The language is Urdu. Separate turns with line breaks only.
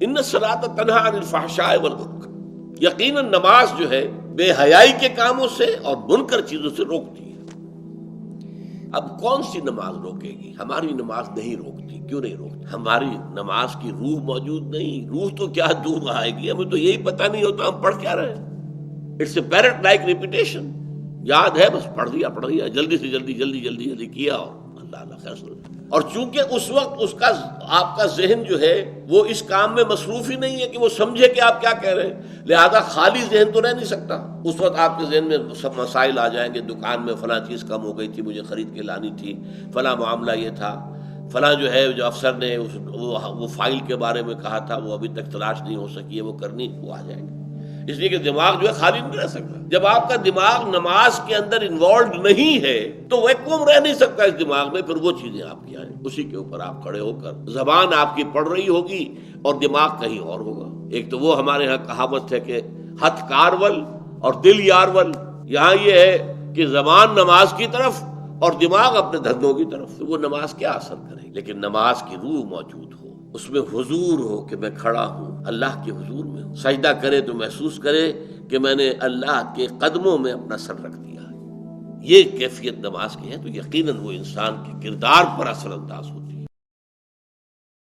ان الصلاۃ تنہی عن الفحشاء والمنکر، یقیناً نماز جو ہے بے حیائی کے کاموں سے اور منکر چیزوں سے روکتی ہے۔ اب کون سی نماز روکے گی؟ ہماری نماز نہیں روکتی۔ کیوں نہیں روکتی؟ ہماری نماز کی روح موجود نہیں۔ روح تو کیا دور آئے گی، ہمیں تو یہی پتہ نہیں ہوتا ہم پڑھ کیا رہے ہیں۔ It's a parrot like repetition, یاد ہے بس پڑھ دیا جلدی سے جلدی کیا اور اللہ خیر سن۔ اور چونکہ اس وقت اس کا آپ کا ذہن جو ہے وہ اس کام میں مصروف ہی نہیں ہے کہ وہ سمجھے کہ آپ کیا کہہ رہے ہیں، لہذا خالی ذہن تو رہ نہیں سکتا۔ اس وقت آپ کے ذہن میں سب مسائل آ جائیں گے، دکان میں فلاں چیز کم ہو گئی تھی، مجھے خرید کے لانی تھی، فلاں معاملہ یہ تھا، فلاں جو ہے جو افسر نے وہ فائل کے بارے میں کہا تھا وہ ابھی تک تلاش نہیں ہو سکی ہے، وہ کرنی، وہ آ جائیں گے۔ اس لیے کہ دماغ جو ہے خالی نہیں رہ سکتا۔ جب آپ کا دماغ نماز کے اندر انوالوڈ نہیں ہے تو ویکوم رہ نہیں سکتا اس دماغ میں، پھر وہ چیزیں آپ کی آئیں، اسی کے اوپر آپ کھڑے ہو کر زبان آپ کی پڑھ رہی ہوگی اور دماغ کہیں اور ہوگا۔ ایک تو وہ ہمارے ہاں کہاوت ہے کہ ہتھ کارول اور دل یارول، یہاں یہ ہے کہ زبان نماز کی طرف اور دماغ اپنے دھندوں کی طرف، وہ نماز کیا اثر کرے؟ لیکن نماز کی روح موجود ہو، اس میں حضور ہو کہ میں کھڑا ہوں، اللہ کے حضور میں ہوں، سجدہ کرے تو محسوس کرے کہ میں نے اللہ کے قدموں میں اپنا سر رکھ دیا ہے، یہ کیفیت نماز کی ہے، تو یقیناً وہ انسان کے کردار پر اثر انداز ہوتی ہے۔